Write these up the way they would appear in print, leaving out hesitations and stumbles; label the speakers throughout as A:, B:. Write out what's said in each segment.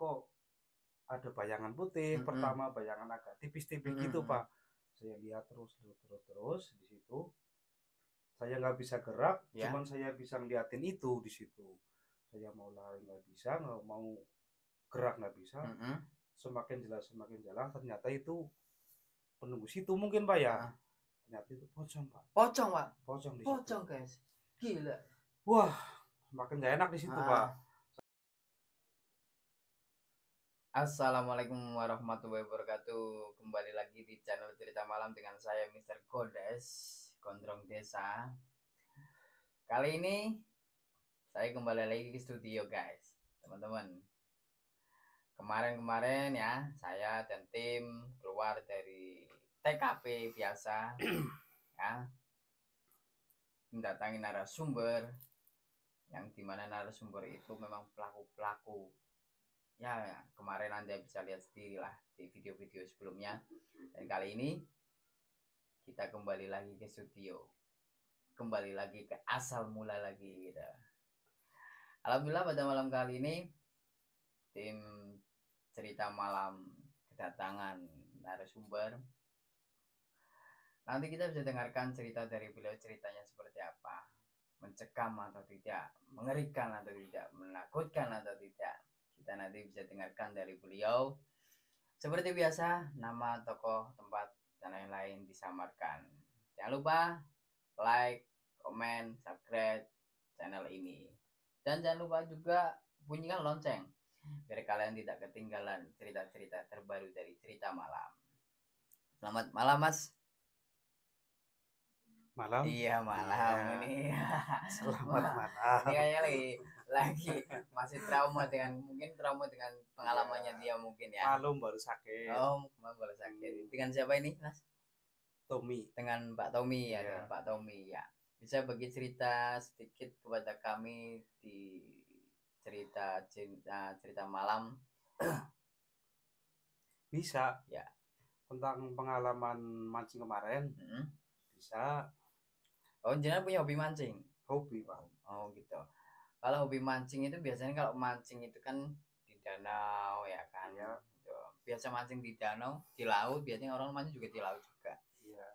A: kok ada bayangan putih. Pertama bayangan agak tipis-tipis gitu Pak. Saya lihat terus di situ. Saya nggak bisa gerak, cuman saya bisa ngeliatin itu di situ. Saya mau lari nggak bisa, nggak mau gerak nggak bisa. Semakin jelas, ternyata itu penunggu situ mungkin Pak ya. Ternyata itu pocong Pak.
B: Pocong Pak.
A: Pocong di situ.
B: Pocong guys. Gila.
A: Wah, semakin gak enak di situ Pak.
B: Assalamualaikum warahmatullahi wabarakatuh. Kembali lagi di channel Cerita Malam dengan saya Mr. Godes, Gondrong Desa. Kali ini saya kembali lagi ke studio guys, teman-teman. Kemarin ya, saya dan tim keluar dari TKP biasa ya, mendatangi narasumber yang dimana narasumber itu memang pelaku-pelaku ya, kemarin Anda bisa lihat sendiri lah di video-video sebelumnya. Dan kali ini kita kembali lagi ke studio, kembali lagi ke asal mula lagi gitu. Alhamdulillah pada malam kali ini tim Cerita Malam kedatangan narasumber. Nanti kita bisa dengarkan cerita dari beliau, ceritanya seperti apa, mencekam atau tidak, mengerikan atau tidak, menakutkan atau tidak. Kita nanti bisa dengarkan dari beliau. Seperti biasa, nama, tokoh, tempat, dan lain-lain disamarkan. Jangan lupa like, komen, subscribe channel ini. Dan jangan lupa juga bunyikan lonceng, biar kalian tidak ketinggalan cerita-cerita terbaru dari Cerita Malam. Selamat malam, Mas.
A: Malam.
B: Iya, malam ini.
A: Selamat malam.
B: Ini kayaknya lagi masih trauma dengan pengalamannya dia mungkin ya.
A: Malum baru sakit.
B: Baru sakit. Dengan siapa ini, Mas?
A: Tommy.
B: Dengan Pak Tommy ya, dengan Pak Tommy ya. Bisa bagi cerita sedikit kepada kami di cerita malam.
A: Bisa
B: ya,
A: tentang pengalaman mancing kemarin. Bisa.
B: Oh, jenengan punya hobi mancing?
A: Hobi Pak.
B: Oh gitu. Kalau hobi mancing itu biasanya kalau mancing itu kan di danau ya kan.
A: Ya.
B: Gitu. Biasa mancing di danau, di laut, biasanya orang mancing juga di laut juga.
A: Iya.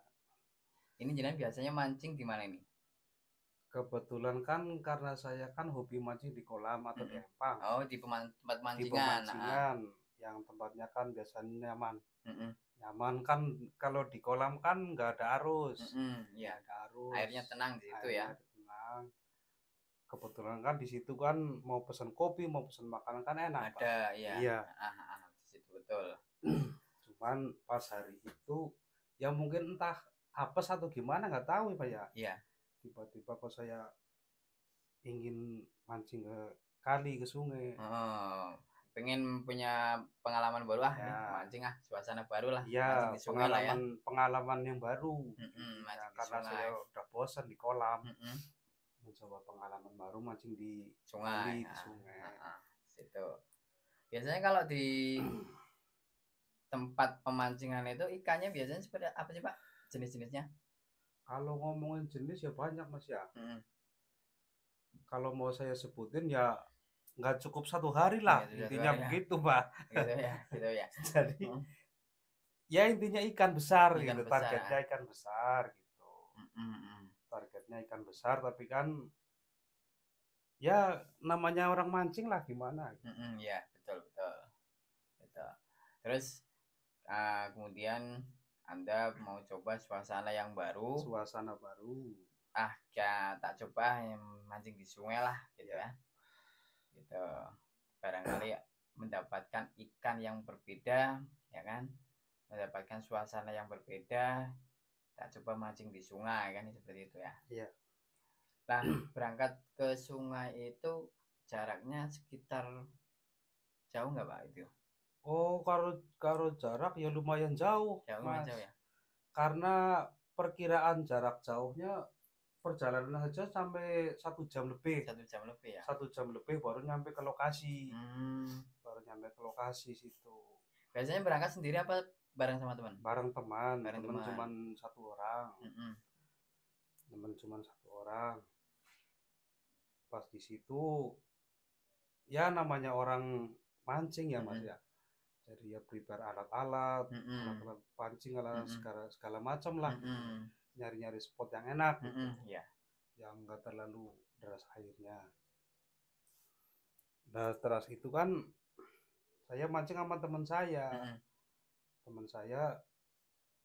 B: Ini jenengan biasanya mancing di mana ini?
A: Kebetulan kan karena saya kan hobi mancing di kolam atau di empang.
B: Oh, di tempat mancingan.
A: Di pemancingan yang tempatnya kan biasanya nyaman. Nyaman kan, kalau di kolam kan nggak ada arus.
B: Ya.
A: Ada arus.
B: Airnya tenang di situ ya.
A: Tenang. Kebetulan kan di situ kan mau pesan kopi, mau pesan makanan kan enak.
B: Ada, ya.
A: Iya.
B: Di situ betul.
A: Cuman pas hari itu ya mungkin entah apes atau gimana nggak tahu Pak ya.
B: Iya.
A: Tiba-tiba kok saya ingin mancing ke kali, ke sungai.
B: Pengen punya pengalaman baru mancing suasana baru lah.
A: Iya,
B: di sungai lah ya.
A: Pengalaman yang baru.
B: Ya,
A: karena saya udah bosan di kolam. Mencoba pengalaman baru mancing di
B: sungai.
A: Di sungai.
B: Situ. Biasanya kalau di tempat pemancingan itu ikannya biasanya seperti apa sih Pak? Jenis-jenisnya?
A: Kalau ngomongin jenis ya banyak Mas ya. Kalau mau saya sebutin ya nggak cukup satu hari lah. Intinya begitu Pak.
B: Gitu ya.
A: Jadi ya intinya ikan besar gitu. Targetnya ikan besar gitu. Targetnya ikan besar, tapi kan ya namanya orang mancing lah, gimana gitu.
B: Ya betul. Terus kemudian Anda mau coba suasana yang baru. Ya tak coba yang mancing di sungai lah gitu ya. Gitu. Barangkali mendapatkan ikan yang berbeda ya kan. Mendapatkan suasana yang berbeda. Tak coba mancing di sungai kan, seperti itu ya.
A: Iya.
B: Nah, berangkat ke sungai itu jaraknya sekitar jauh nggak Pak itu?
A: Oh, kalau jarak ya lumayan jauh, Mas.
B: Jauh ya.
A: Karena perkiraan jarak jauhnya perjalanan saja sampai 1 jam lebih.
B: 1 jam lebih ya.
A: 1 jam lebih baru nyampe ke lokasi. Situ.
B: Biasanya berangkat sendiri apa bareng sama teman?
A: Bareng teman. Teman cuma 1 orang. Teman cuma 1 orang. Pas di situ ya namanya orang mancing ya Mas ya. Jadi ya prepare alat-alat, alat-alat pancing, alat segala macam lah. Nyari-nyari spot yang enak, yang enggak terlalu deras airnya. Nah teras itu kan saya mancing sama teman saya. Teman saya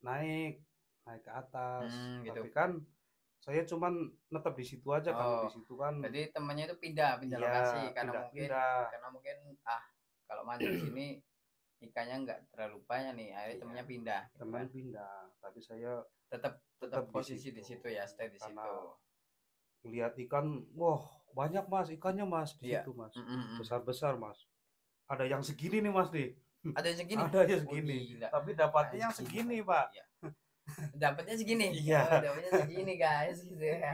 A: naik ke atas,
B: gitu.
A: tapi kan saya cuman netep di situ aja kan, di situ kan.
B: Jadi temannya itu pindah lokasi karena mungkin kalau mancing sini ikannya nggak terlalu banyak nih, akhirnya temannya pindah.
A: Teman pindah, tapi saya
B: tetap posisi di situ ya, stay di situ.
A: Lihat ikan, wah banyak Mas ikannya Mas di situ Mas, besar-besar Mas. Ada yang segini nih Mas nih.
B: Ada yang segini?
A: Ada yang segini. Tapi dapatnya yang segini Pak.
B: Dapatnya segini.
A: Iya.
B: Dapatnya segini guys gitu ya.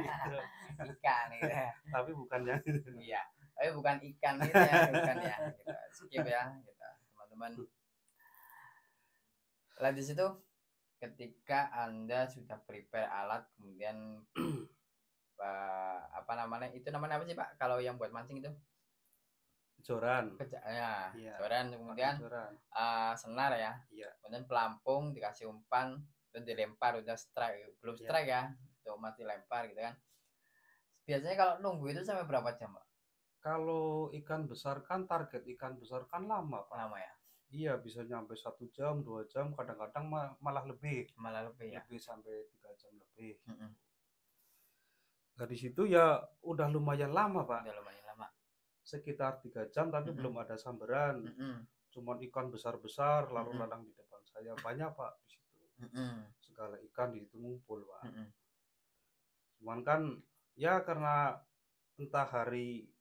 B: Ikan gitu ya.
A: Tapi bukan yang
B: iya. Tapi bukan ikan gitu ya, bukan ya. Gitu. Skip ya, gitu. Teman-teman. Lah di situ ketika Anda sudah prepare alat, kemudian apa namanya? Itu namanya apa sih Pak? Kalau yang buat mancing itu?
A: Joran.
B: Ya, joran, kemudian senar ya. Kemudian pelampung, dikasih umpan, dan dilempar, udah strike, belum strike ya, tuh masih lempar gitu kan. Biasanya kalau nunggu itu sampai berapa jam Pak?
A: Kalau ikan besar kan, target ikan besar kan lama Pak.
B: Lama ya?
A: Iya, bisa nyampe 1 jam, 2 jam, kadang-kadang malah lebih.
B: Ya?
A: Lebih sampai 3 jam lebih. Dari situ ya udah lumayan lama Pak.
B: Udah lumayan lama.
A: Sekitar 3 jam tapi belum ada sambaran. Cuman ikan besar-besar lalu lalang di depan saya, banyak Pak di situ. Segala ikan di situ ngumpul Pak. Cuman kan ya karena entah hari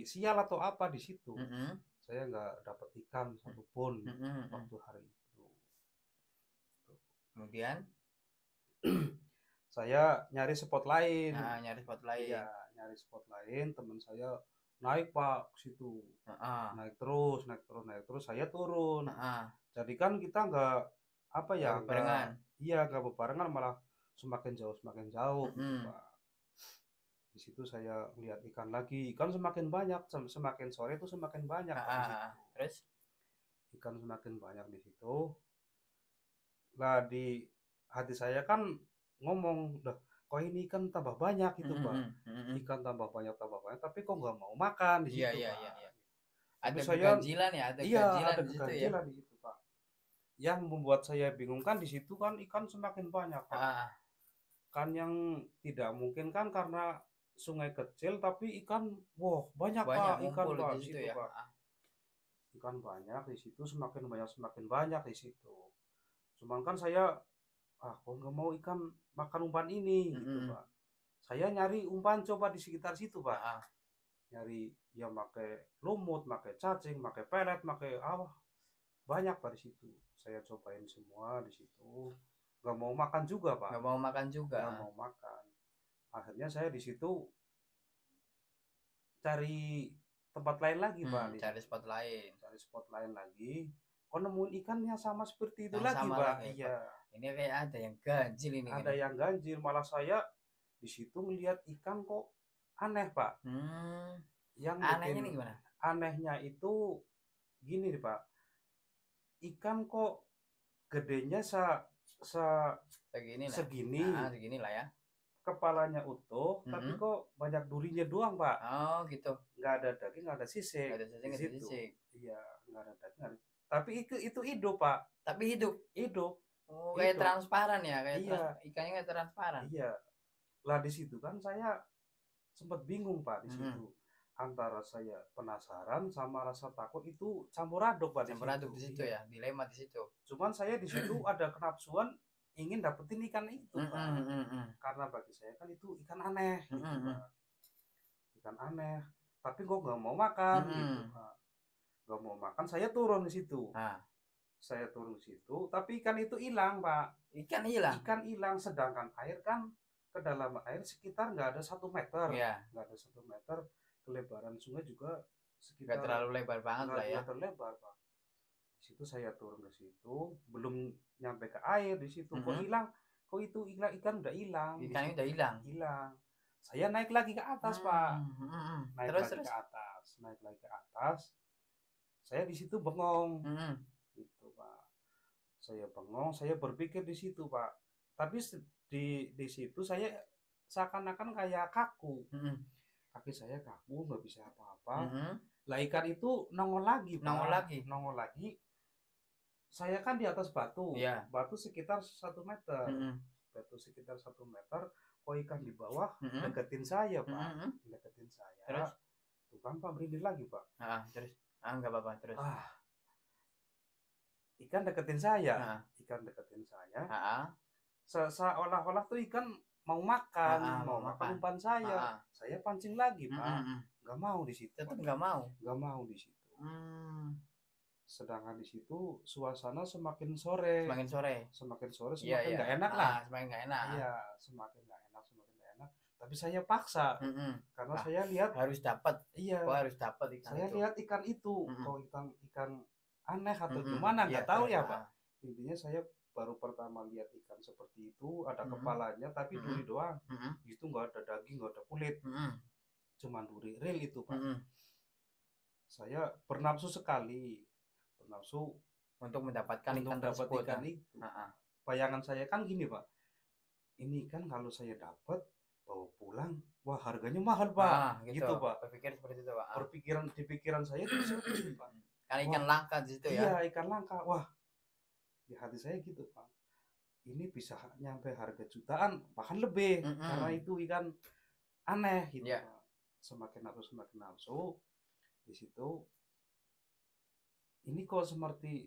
A: sial atau apa di situ, saya nggak dapat ikan satupun waktu hari itu.
B: Kemudian
A: saya nyari spot lain.
B: Iya,
A: nyari spot lain. Teman saya naik Pak ke situ. Naik terus saya turun. Jadi kan kita nggak
B: bebarengan.
A: Nggak bebarengan, malah semakin jauh gitu, Pak. Di situ saya lihat ikan lagi. Ikan semakin banyak, semakin sore itu semakin banyak Pak, di situ.
B: Terus
A: ikan semakin banyak di situ. Lah di hati saya kan ngomong, kok ini ikan tambah banyak gitu Pak. Ikan tambah banyak, tapi kok nggak mau makan di situ Pak.
B: Ada keganjilan ya, ada
A: keganjilan di situ Pak. Yang membuat saya bingung kan di situ kan ikan semakin banyak Pak. Kan yang tidak mungkin kan karena sungai kecil tapi ikan banyak Pak, ikan Pak di situ Pak. Ikan banyak di situ, semakin banyak di situ. Cuman kan saya kok nggak mau ikan makan umpan ini gitu Pak. Saya nyari umpan coba di sekitar situ Pak. Nyari ya pakai lumut, pakai cacing, pakai pelet, pakai banyak Pak di situ. Saya cobain semua di situ. Nggak mau makan juga Pak.
B: Nggak mau
A: makan. Akhirnya saya di situ cari tempat lain lagi Pak.
B: Cari spot lain
A: lagi. Kok nemuin ikannya sama seperti itu lagi Pak. Iya.
B: Ini kayak ada yang ganjil ini.
A: Ada yang ganjil, malah saya di situ melihat ikan kok aneh Pak. Yang
B: anehnya ini gimana?
A: Anehnya itu gini nih Pak. Ikan kok gedenya segini
B: lah ya.
A: Kepalanya utuh, tapi kok banyak durinya doang Pak.
B: Oh gitu.
A: Nggak ada daging, nggak ada sisik. Iya, nggak ada daging. Tapi itu hidup Pak.
B: Tapi hidup. Oh, kayak transparan ya, ikannya kayak transparan.
A: Iya. Lah di situ kan saya sempat bingung Pak di situ. Antara saya penasaran sama rasa takut itu campur aduk Pak.
B: Di situ ya, dilema di situ.
A: Cuman saya di situ ada kenapsuan ingin dapetin ikan itu Pak. Karena bagi saya kan itu ikan aneh gitu Pak. Ikan aneh, tapi kok nggak mau makan gitu Pak. Nggak mau makan, saya turun di situ. Saya turun di situ, tapi ikan itu hilang Pak.
B: Ikan
A: hilang, sedangkan air kan kedalaman air sekitar nggak ada 1 meter. Nggak ada 1 meter. Kelebaran sungai juga sekitar
B: nggak terlalu lebar banget lah ya.
A: Terlebar Pak. Di situ saya turun ke situ, belum nyampe ke air di situ. Kok hilang? Kok itu ikan udah hilang?
B: Ikannya udah hilang.
A: Saya naik lagi ke atas Pak. Naik lagi ke atas. Saya di situ bengong. Gitu, Pak. Saya bengong, saya berpikir di situ, Pak. Tapi di situ saya seakan-akan kayak kaku. Kaki saya kaku, nggak bisa apa-apa. Lah ikan itu nongol lagi, Pak. Nongol lagi. Saya kan di atas batu.
B: Iya.
A: Batu sekitar 1 meter. Batu sekitar 1 meter. Kok ikan di bawah deketin saya, Pak. Deketin saya.
B: Terus?
A: Tuh kan Pak, berhenti lagi, Pak.
B: Terus? Nggak apa-apa, terus.
A: Ikan deketin saya. Ikan deketin saya. Seolah-olah tuh ikan mau makan, mau makan umpan saya. Saya pancing lagi, Pak. Nggak mau di situ.
B: Tetap nggak mau.
A: Nggak mau di situ. Sedangkan di situ suasana semakin sore. Semakin sore semakin nggak enak lah.
B: Semakin nggak enak.
A: Iya, semakin nggak enak. Tapi saya paksa karena saya lihat
B: harus dapat.
A: Iya.
B: Harus dapat ikan.
A: Saya lihat ikan itu. Kok ikan aneh atau gimana nggak tahu ya, Pak. Intinya saya baru pertama lihat ikan seperti itu, ada kepalanya tapi duri doang. Itu nggak ada daging, nggak ada kulit. Cuman duri real itu, Pak. Saya bernafsu sekali. Bernafsu
B: untuk mendapatkan ikan
A: tersebut. Itu. Bayangan saya kan gini, Pak. Ini kan kalau saya dapat bawa pulang, wah harganya mahal, Pak. Gitu, Pak.
B: Berpikir seperti itu, Pak.
A: Di pikiran saya itu seperti itu, Pak.
B: Kan ikan langka di situ ya.
A: Iya, ikan langka. Wah. Di hati saya gitu, Pak. Ini bisa nyampe harga jutaan, bahkan lebih. Karena itu ikan aneh gitu, Pak. Semakin nafsu. Di situ ini kok seperti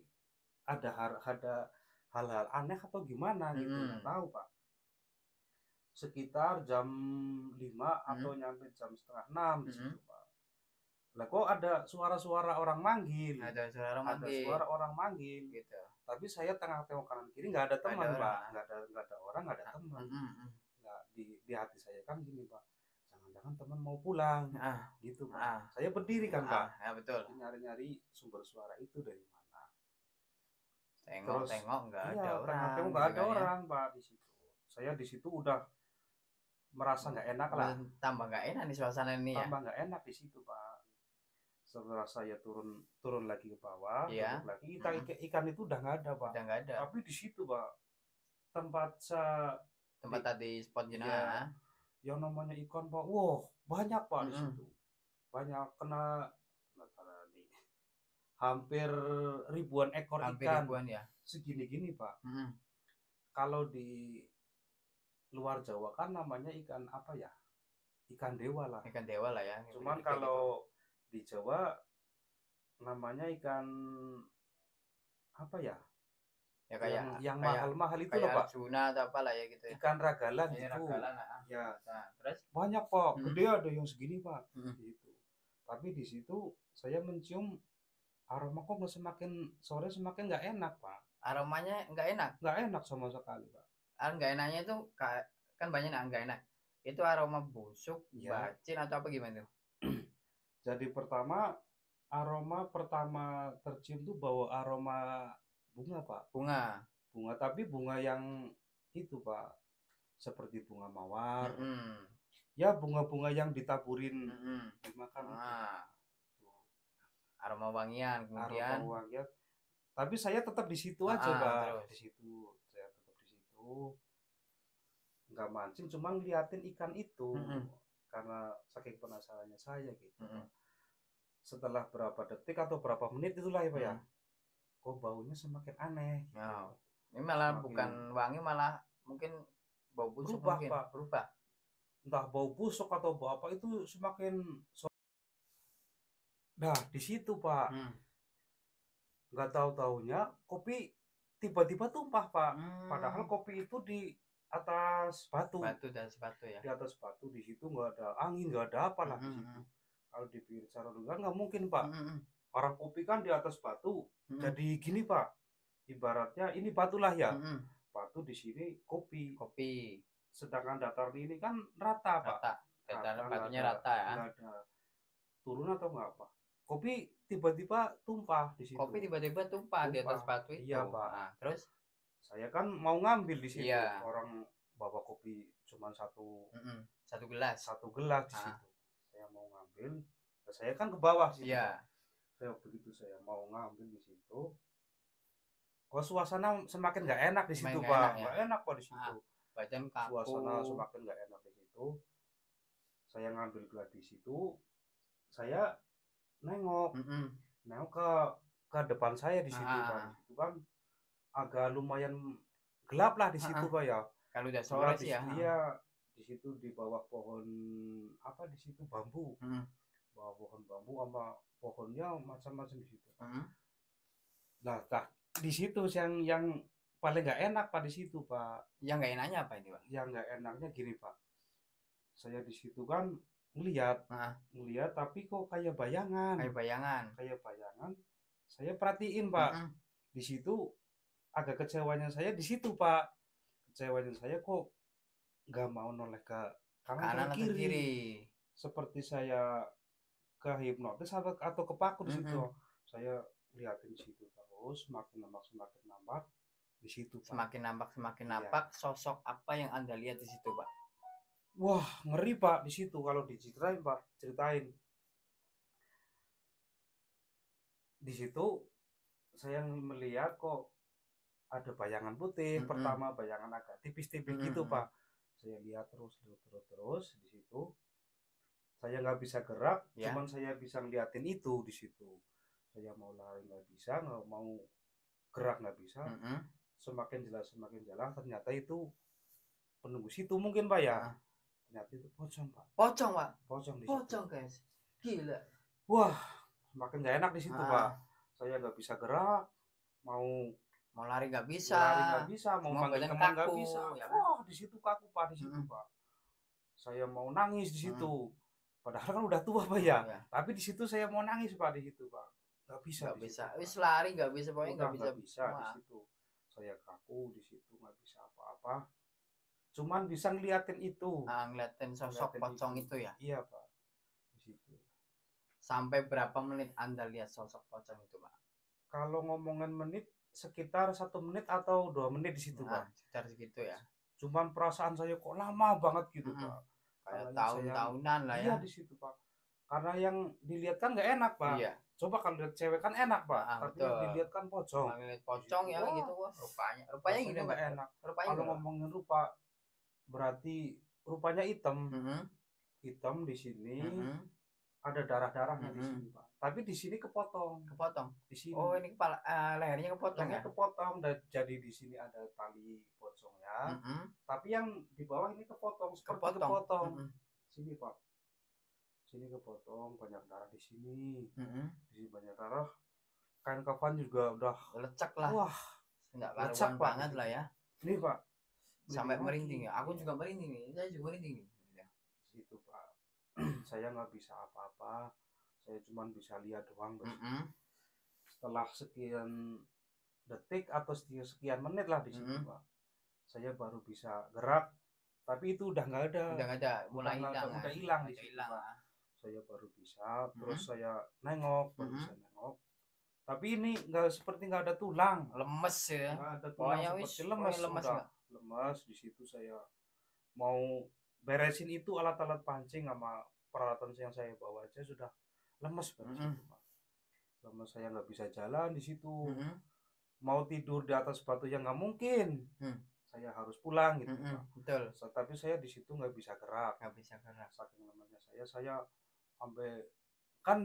A: ada hal-hal aneh atau gimana gitu, nggak tahu, Pak. Sekitar jam 5 atau nyampe jam setengah 6 di situ, Pak. Lah kok ada suara-suara orang manggil.
B: Ada
A: suara orang manggil
B: gitu.
A: Tapi saya tengah tengok kanan kiri nggak ada teman, Pak. Nggak ada orang, nggak ada teman. Nggak, di hati saya kan gini, Pak. Jangan-jangan teman mau pulang. Gitu, Pak. Saya berdiri kan, Pak.
B: Ya betul.
A: Nyari-nyari sumber suara itu dari mana.
B: Tengok nggak ada orang.
A: Tengok nggak ada orang, Pak, di situ. Saya di situ udah merasa nggak enak lah.
B: Tambah nggak enak nih suasana ini ya.
A: Tambah nggak enak di situ, Pak. Setelah saya turun lagi ke bawah, lagi ikan itu udah nggak ada, Pak.
B: Udah nggak ada.
A: Tapi di situ, Pak, tempat
B: tadi spot jenazah.
A: Yang namanya ikan, Pak. Wow, banyak, Pak, di situ. Banyak kena hampir ribuan ekor ikan.
B: Ya.
A: Segini-gini, Pak. Kalau di luar Jawa kan namanya ikan apa ya? Ikan dewa lah.
B: Ikan dewa lah ya.
A: Cuman kalau di Jawa namanya ikan apa ya?
B: Ya kayak
A: yang mahal-mahal itu
B: loh,
A: Pak.
B: Arjuna atau apa lah ya gitu ya.
A: Ikan ragalan itu. Ya.
B: Terus
A: banyak, Pak. Gede ada yang segini, Pak. Gitu. Tapi di situ saya mencium aroma kok semakin sore semakin nggak enak, Pak.
B: Aromanya nggak enak?
A: Nggak enak sama sekali, Pak.
B: Nggak enaknya itu kan banyak nggak enak. Itu aroma busuk, bacin atau apa gimana tuh?
A: Jadi aroma pertama tercium tuh bawa aroma bunga, Pak.
B: Bunga,
A: tapi bunga yang itu, Pak, seperti bunga mawar. Ya, bunga-bunga yang ditaburin dimakan.
B: Aroma wangian kemudian.
A: Aroma wangian. Tapi saya tetap di situ aja, Pak. Di situ. Saya tetap di situ. Nggak mancing, cuma ngeliatin ikan itu. Karena saking penasarannya saya gitu. Setelah berapa detik atau berapa menit itulah ya, Pak ya. Kok baunya semakin aneh gitu.
B: Ini malah bukan wangi, malah mungkin bau busuk mungkin.
A: Pak. Berubah. Entah bau busuk atau bau apa itu semakin. Nah, di situ, Pak. Nggak tahu-taunya kopi tiba-tiba tumpah, Pak. Padahal kopi itu di atas batu.
B: Di atas batu ya.
A: Di atas batu, di situ nggak ada angin, nggak ada apa lah di situ. Kalau di pinggir Sarolunga nggak mungkin, Pak. Orang kopi kan di atas batu. Jadi gini, Pak. Ibaratnya ini batu lah ya. Batu di sini kopi. Sedangkan datar ini kan rata, Pak.
B: Datar batunya rata ya.
A: Nggak ada turun atau nggak apa. Kopi tiba-tiba tumpah di situ.
B: Kopi tiba-tiba tumpah di atas batu itu.
A: Iya, Pak.
B: Nah, terus
A: saya kan mau ngambil di situ.
B: Iya.
A: Orang bawa kopi cuma satu
B: gelas.
A: Satu gelas di situ. Saya mau ngambil. Saya kan ke bawah sih.
B: Iya.
A: begitu saya mau ngambil di situ, kok suasana semakin nggak enak di situ
B: Semakin
A: pak,
B: enak ya.
A: nggak enak pak di situ.
B: Badan kaku.
A: Suasana semakin nggak enak di situ. Saya ngambil gelas di situ, saya nengok ke depan saya di situ pak. Di situ kan agak lumayan gelap lah di situ pak ya.
B: Kalau udah sore sih ya.
A: Iya, di situ di bawah pohon apa di situ bambu. Bawah pohon bambu sama pohonnya macam-macam di situ. Nah, di situ yang paling nggak enak pak di situ pak.
B: Yang nggak enaknya apa itu pak?
A: Yang nggak enaknya gini pak, saya di situ kan ngelihat tapi kok kayak bayangan. Saya perhatiin pak. Di situ agak kecewanya saya di situ pak. Kecewanya saya kok nggak mau noleh ke kanan atau kiri. Seperti saya ke hipnotis atau kepaku di situ. Saya lihatin di situ terus, semakin nampak di situ pak.
B: Semakin nampak sosok apa yang Anda lihat di situ pak?
A: Wah, ngeri pak di situ kalau diceritain pak, ceritain. Di situ saya melihat kok ada bayangan putih. Pertama bayangan agak tipis-tipis gitu pak. Saya lihat terus di situ. Saya nggak bisa gerak, cuman saya bisa ngeliatin itu di situ. Saya mau lari nggak bisa, nggak mau gerak nggak bisa. Semakin jelas ternyata itu penunggu situ mungkin pak ya. Ternyata itu pocong pak. Pocong di situ.
B: Guys, gila.
A: Wah, semakin nggak enak di situ pak. Saya nggak bisa gerak, mau
B: lari nggak bisa,
A: mau panggil teman nggak bisa. Ya, wah, di situ kaku pak di situ pak. Saya mau nangis di situ. Padahal kan udah tua pak ya. Tapi di situ saya mau nangis pak di situ pak. Nggak bisa.
B: Wis lari nggak bisa, pokoknya nggak bisa
A: di situ. Saya kaku di situ, nggak bisa apa-apa. Cuman bisa ngeliatin itu.
B: Ngeliatin sosok pocong itu ya.
A: Iya pak, di situ.
B: Sampai berapa menit Anda lihat sosok pocong itu pak?
A: Kalau ngomongin menit, sekitar 1 menit atau 2 menit di situ pak.
B: Sekitar segitu ya.
A: Cuman perasaan saya kok lama banget gitu pak.
B: Kayak tahun-tahunan lah ya.
A: Iya di situ pak. Karena yang dilihat kan nggak enak pak.
B: Iya.
A: Coba kalau lihat cewek kan enak pak. Tapi yang dilihat kan pocong.
B: Lihat pocong ya gitu wah. Rupanya gitu
A: nggak enak. Kalau ngomongin rupa, berarti rupanya hitam. Hitam di sini. Ada darah-darahnya di sini pak. Tapi di sini kepotong. Di sini.
B: Oh ini kepala lehernya kepotong ya?
A: Kepotong dan jadi di sini ada tali pocongnya. Tapi yang di bawah ini kepotong. Kepotong. Sini pak. Sini kepotong, banyak darah di sini. Di sini banyak darah. Kain kafan juga udah
B: lecek lah.
A: Wah,
B: nggak karuan banget lah ya.
A: Ini pak.
B: Sampai merinding ya. Aku juga merinding nih. Saya juga merinding nih.
A: Situ pak. Saya nggak bisa apa-apa, saya cuma bisa lihat doang. Setelah sekian detik atau sekian menit lah di situ pak, saya baru bisa gerak, tapi itu udah nggak ada,
B: mulai
A: hilang di situ pak. Saya baru bisa, terus saya nengok, tapi ini seperti nggak ada tulang,
B: lemes ya,
A: nggak ada tulang, seperti lemes di situ. Saya mau beresin itu alat-alat pancing sama peralatan yang saya bawa aja sudah lemes banget. Lemes, saya nggak bisa jalan di situ. Mau tidur di atas batu yang nggak mungkin. Saya harus pulang gitu pak.
B: Betul.
A: Tapi saya di situ nggak bisa gerak.
B: Saking
A: lemesnya saya sampai kan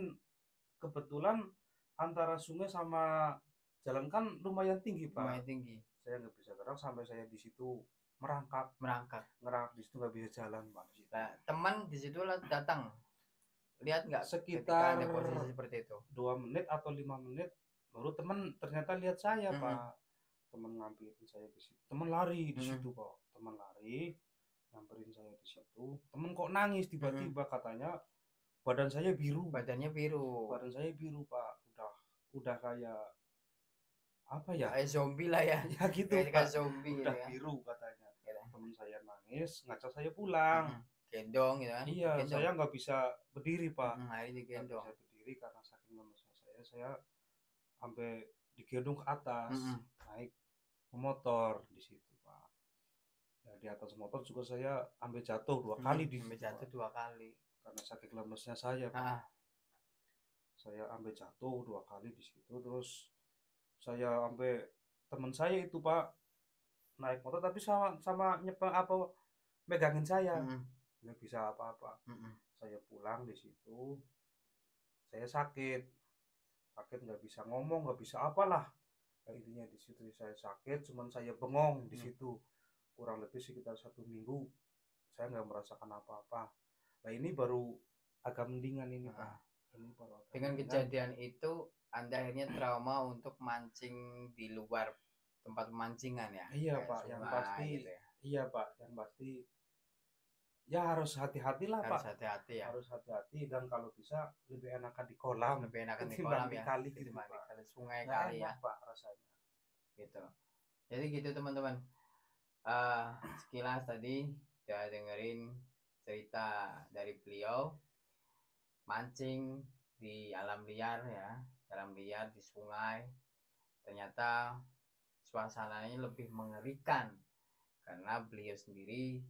A: kebetulan antara sungai sama jalan kan lumayan tinggi pak. Saya nggak bisa gerak sampai saya di situ merangkak di situ, nggak bisa jalan pak.
B: Nah, teman di situ datang lihat nggak
A: sekitar
B: posisi seperti itu
A: 2 menit atau 5 menit baru teman ternyata lihat saya pak. Teman ngambilin saya di situ, teman lari di situ pak. Teman lari nyamperin saya di situ. Teman kok nangis tiba-tiba, katanya badan saya biru pak. Udah kayak apa ya,
B: kayak zombie lah ya.
A: Ya gitu
B: kayak zombie
A: udah
B: gitu ya.
A: Biru katanya. Teman saya nangis, ngajak saya pulang.
B: Gendong gitu kan.
A: Iya, saya nggak bisa berdiri pak.
B: Akhirnya digendong.
A: Nggak bisa berdiri karena saking lemesnya saya sampai digendong ke atas. Naik ke motor di situ pak. Ya, di atas motor juga saya sampai jatuh 2 kali di situ.
B: Jatuh 2 kali
A: karena saking lemesnya saya pak. Saya sampai jatuh 2 kali di situ, terus saya sampai teman saya itu Pak naik motor tapi sama sama nyepeng apa megangin saya, nggak bisa apa-apa. Saya pulang di situ, saya sakit, sakit nggak bisa ngomong, nggak bisa apalah. Intinya di situ saya sakit, cuman saya bengong di situ kurang lebih sekitar 1 minggu. Saya nggak merasakan apa-apa. Nah ini baru agak mendingan ini Pak. Ini baru agak
B: Dengan
A: mendingan.
B: kejadian itu Anda akhirnya trauma untuk mancing di luar tempat pemancingan ya?
A: Iya
B: Kayak
A: Pak, yang
B: sungai
A: pasti
B: gitu ya.
A: iya Pak, yang pasti ya harus hati-hati lah
B: Harus
A: Pak.
B: hati-hati ya.
A: Harus hati-hati, dan kalau bisa lebih enakan di kolam
B: Lebih enakan di
A: ketimbang
B: kolam
A: di
B: ya,
A: kali gitu
B: ketimbang di
A: Pak.
B: kali sungai
A: Nggak
B: kali ya.
A: enak Pak rasanya.
B: Gitu. Jadi gitu teman-teman. Sekilas tadi udah dengerin cerita dari beliau mancing di alam liar ya, alam liar di sungai. Ternyata suasananya lebih mengerikan karena beliau sendiri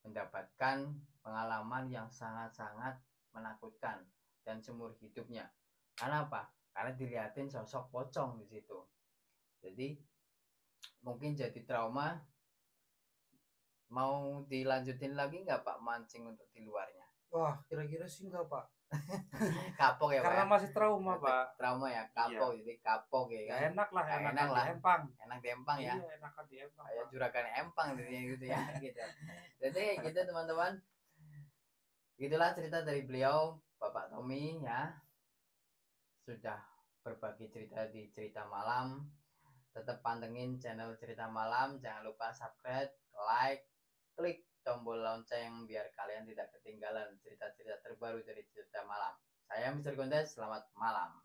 B: mendapatkan pengalaman yang sangat-sangat menakutkan dan seumur hidupnya. Karena apa? Karena dilihatin sosok pocong di situ. Jadi mungkin jadi trauma. Mau dilanjutin lagi nggak Pak mancing untuk di luarnya?
A: Wah, kira-kira sih enggak Pak.
B: Kapok ya Pak?
A: Karena masih trauma Pak.
B: Trauma ya, kapok.
A: Iya.
B: Jadi kapok ya kan?
A: Ya enak lah,
B: Nah,
A: enakan
B: enak
A: di
B: lah.
A: empang.
B: Enak di empang ya.
A: Iya, enakan di empang.
B: Kayak
A: Pak.
B: juragan empang gitu ya gitu. Jadi gitu teman-teman. Gitulah cerita dari beliau Bapak Tommy ya. Sudah berbagi cerita di Cerita Malam. Tetap pantengin channel Cerita Malam, jangan lupa subscribe, like, klik tombol lonceng biar kalian tidak ketinggalan cerita-cerita terbaru dari Cerita Malam. Saya Mr. Gondes, selamat malam.